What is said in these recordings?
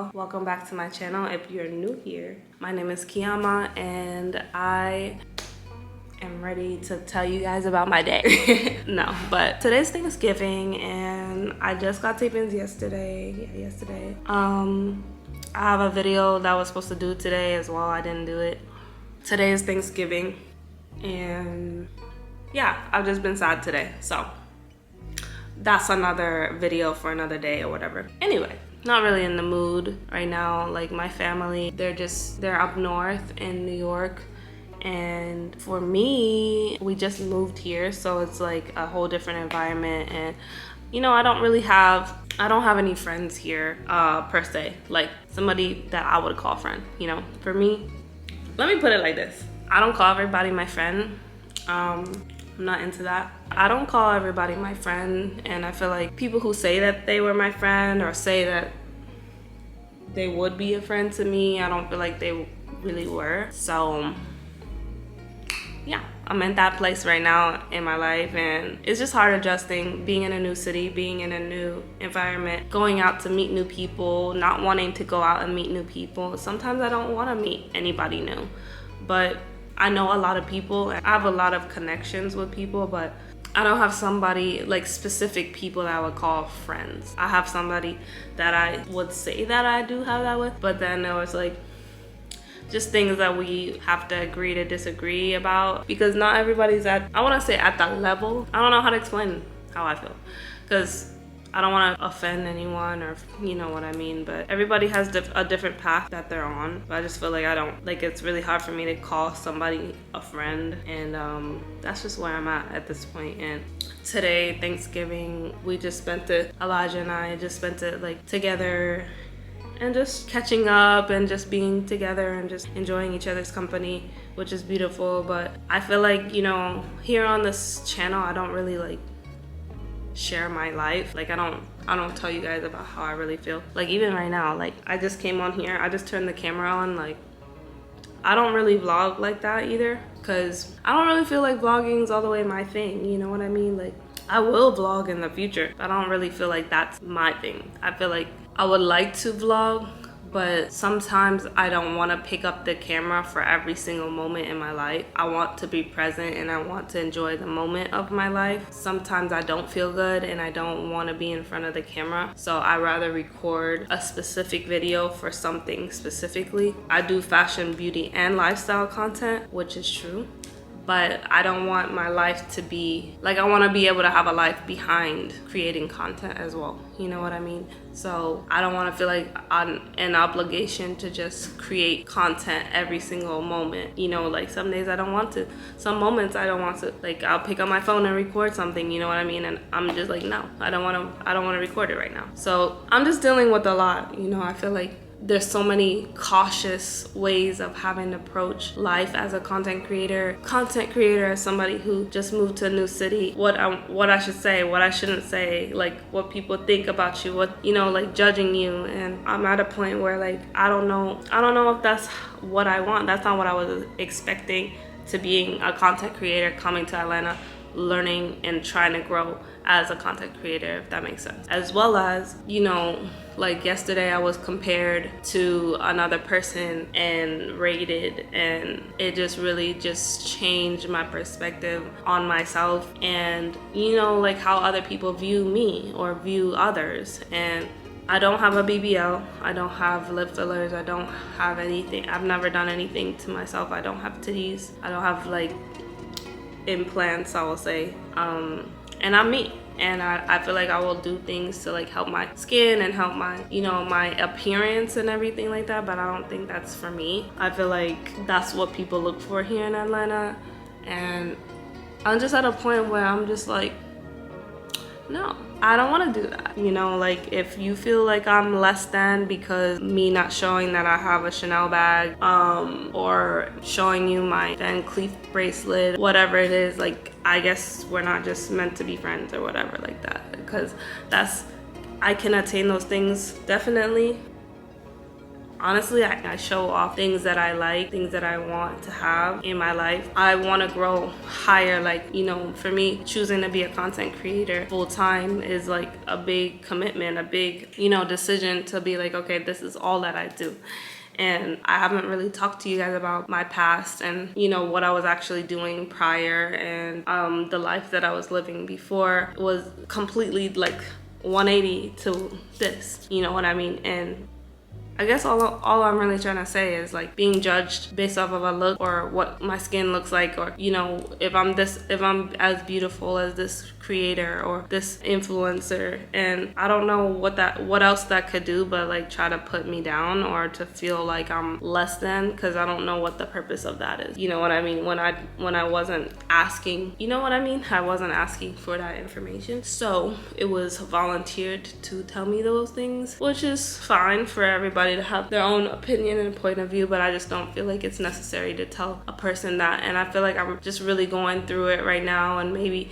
y'all, welcome back to my channel. If you're new here, my name is Chiamaa and I am ready to tell you guys about my day. No, but today's Thanksgiving and I just got tapings yesterday. I have a video that I was supposed to do today as well. I didn't do it. Today is Thanksgiving and yeah, I've just been sad today, so that's another video for another day or whatever. Anyway, not really in the mood right now. Like my family, they're up north in New York, and for me, we just moved here, so it's like a whole different environment. And you know, I don't have any friends here per se, like somebody that I would call friend. You know, for me, let me put it like this: I don't call everybody my friend. I'm not into that. I don't call everybody my friend, and I feel like people who say that they were my friend or say that they would be a friend to me, I don't feel like they really were. So yeah, I'm in that place right now in my life, and it's just hard adjusting, being in a new city, being in a new environment, going out to meet new people, not wanting to go out and meet new people. Sometimes I don't want to meet anybody new, but I know a lot of people and I have a lot of connections with people, but I don't have somebody, like specific people that I would call friends. I have somebody that I would say that I do have that with, but then there was like just things that we have to agree to disagree about, because not everybody's I want to say at that level. I don't know how to explain how I feel, because I don't want to offend anyone, or you know what I mean, but everybody has a different path that they're on. But I just feel like it's really hard for me to call somebody a friend, and that's just where I'm at this point. And today, Thanksgiving, Elijah and I just spent it like together and just catching up and just being together and just enjoying each other's company, which is beautiful. But I feel like, you know, here on this channel, I don't really like share my life. Like I don't tell you guys about how I really feel. Like even right now, like I just came on here, I just turned the camera on. Like I don't really vlog like that either, because I don't really feel like vlogging is all the way my thing, you know what I mean? Like I will vlog in the future, but I don't really feel like that's my thing. I feel like I would like to vlog, but sometimes I don't want to pick up the camera for every single moment in my life. I want to be present and I want to enjoy the moment of my life. Sometimes I don't feel good and I don't want to be in front of the camera, so I rather record a specific video for something specifically. I do fashion, beauty, and lifestyle content, which is true, but I don't want my life to be like, I want to be able to have a life behind creating content as well, you know what I mean? So I don't want to feel like I'm an obligation to just create content every single moment, you know, like some days I don't want to, some moments I don't want to. Like I'll pick up my phone and record something, you know what I mean? And I'm just like, no, I don't want to record it right now. So I'm just dealing with a lot, you know. I feel like there's so many cautious ways of having to approach life as a content creator as somebody who just moved to a new city. What I should say, what I shouldn't say, like what people think about you, what, you know, like judging you. And I'm at a point where like I don't know if that's what I want. That's not what I was expecting to being a content creator, coming to Atlanta, learning and trying to grow as a content creator, if that makes sense. As well as, you know, like yesterday I was compared to another person and rated, and it just really just changed my perspective on myself and, you know, like how other people view me or view others. And I don't have a BBL, I don't have lip fillers, I don't have anything. I've never done anything to myself. I don't have titties, I don't have like implants, I will say, and I'm me, and I feel like I will do things to like help my skin and help my, you know, my appearance and everything like that, but I don't think that's for me. I feel like that's what people look for here in Atlanta, and I'm just at a point where I'm just like, no, I don't want to do that. You know, like if you feel like I'm less than because me not showing that I have a Chanel bag, or showing you my Van Cleef bracelet, whatever it is, like I guess we're not just meant to be friends or whatever like that, because I can attain those things definitely, honestly, I show off things that I like, things that I want to have in my life. I want to grow higher. Like, you know, for me, choosing to be a content creator full time is like a big commitment, a big, you know, decision to be like, okay, this is all that I do. And I haven't really talked to you guys about my past and, you know, what I was actually doing prior, and the life that I was living before was completely like 180 to this, you know what I mean? And I guess all I'm really trying to say is like being judged based off of a look or what my skin looks like, or, you know, if I'm as beautiful as this creator or this influencer, and I don't know what else that could do but like try to put me down or to feel like I'm less than, because I don't know what the purpose of that is. You know what I mean? When I wasn't asking, you know what I mean? I wasn't asking for that information. So it was volunteered to tell me those things, which is fine for everybody to have their own opinion and point of view, but I just don't feel like it's necessary to tell a person that. And I feel like I'm just really going through it right now, and maybe,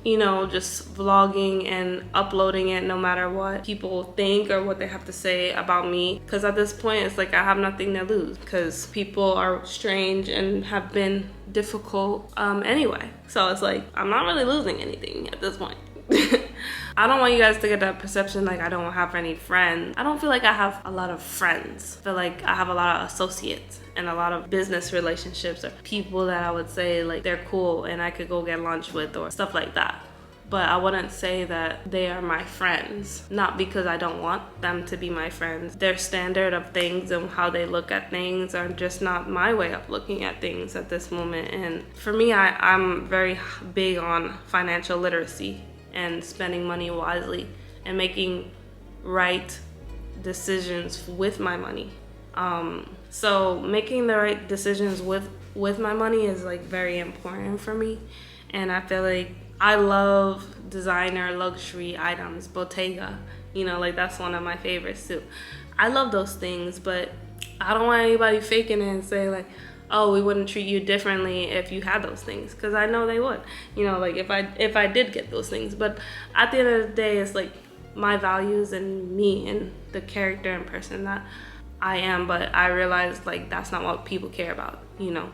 you know, just vlogging and uploading it no matter what people think or what they have to say about me, because at this point it's like I have nothing to lose, because people are strange and have been difficult anyway. So it's like I'm not really losing anything at this point. I don't want you guys to get that perception like I don't have any friends. I don't feel like I have a lot of friends. I feel like I have a lot of associates and a lot of business relationships, or people that I would say like they're cool and I could go get lunch with or stuff like that. But I wouldn't say that they are my friends, not because I don't want them to be my friends. Their standard of things and how they look at things are just not my way of looking at things at this moment. And for me, I'm very big on financial literacy and spending money wisely and making right decisions with my money. So making the right decisions with my money is like very important for me. And I feel like I love designer luxury items, Bottega, you know, like that's one of my favorites too. I love those things, but I don't want anybody faking it and say like, oh, we wouldn't treat you differently if you had those things, because I know they would, you know, like if I did get those things. But at the end of the day, it's like my values and me and the character and person that I am. But I realized like that's not what people care about, you know.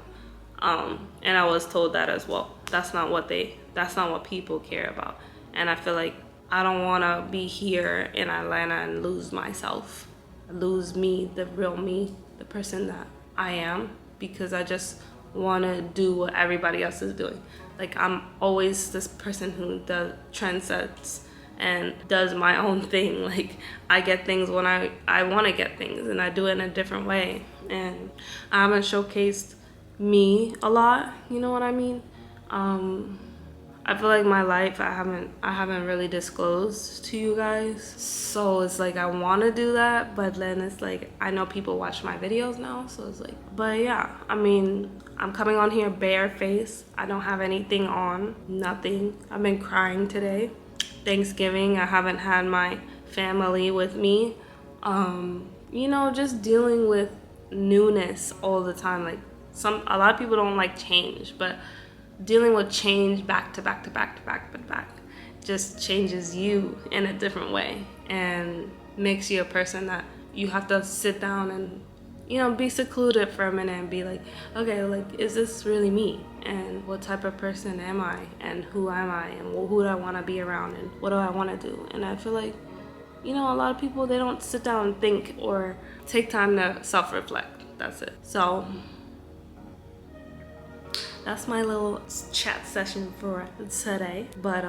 And I was told that as well. That's not what people care about. And I feel like I don't want to be here in Atlanta and lose myself, lose me, the real me, the person that I am, because I just want to do what everybody else is doing. Like I'm always this person who does trend sets and does my own thing. Like I get things when I want to get things, and I do it in a different way. And I haven't showcased me a lot, you know what I mean? I feel like my life I haven't really disclosed to you guys, so it's like I want to do that, but then it's like I know people watch my videos now, so it's like, but yeah, I mean, I'm coming on here barefaced. I don't have anything on, nothing. I've been crying today. Thanksgiving, I haven't had my family with me. You know, just dealing with newness all the time. Like a lot of people don't like change, but dealing with change back to back just changes you in a different way and makes you a person that you have to sit down and, you know, be secluded for a minute and be like, okay, like, is this really me? And what type of person am I? And who am I? And who do I want to be around? And what do I want to do? And I feel like, you know, a lot of people, they don't sit down and think or take time to self-reflect. That's it. So that's my little chat session for today. But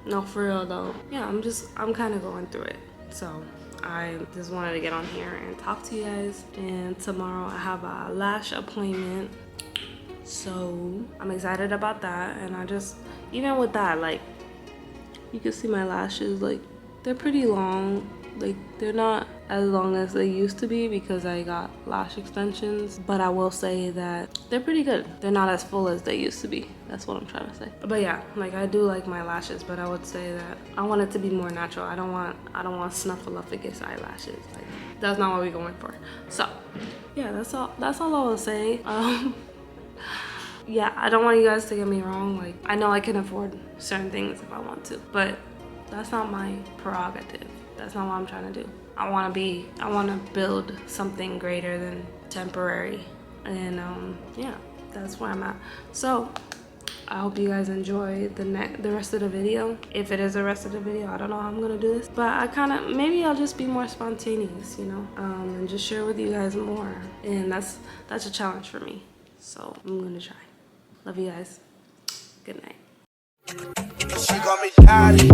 no, for real though, yeah, I'm kind of going through it. So I just wanted to get on here and talk to you guys. And tomorrow I have a lash appointment, so I'm excited about that. And I just, even with that, like, you can see my lashes, like, they're pretty long. Like, they're not as long as they used to be because I got lash extensions, but I will say that they're pretty good. They're not as full as they used to be. That's what I'm trying to say. But yeah, like, I do like my lashes, but I would say that I want it to be more natural. I don't want snuffleupagus eyelashes. Like, that's not what we're going for. So yeah, that's all I will say. Yeah, I don't want you guys to get me wrong. Like, I know I can afford certain things if I want to, but that's not my prerogative. That's not what I'm trying to do. I want to build something greater than temporary. And yeah, that's where I'm at. So I hope you guys enjoy the rest of the video. If it is the rest of the video, I don't know how I'm gonna do this, but maybe I'll just be more spontaneous, you know, and just share with you guys more. And that's a challenge for me, so I'm gonna try. Love you guys. Good night. She call me daddy.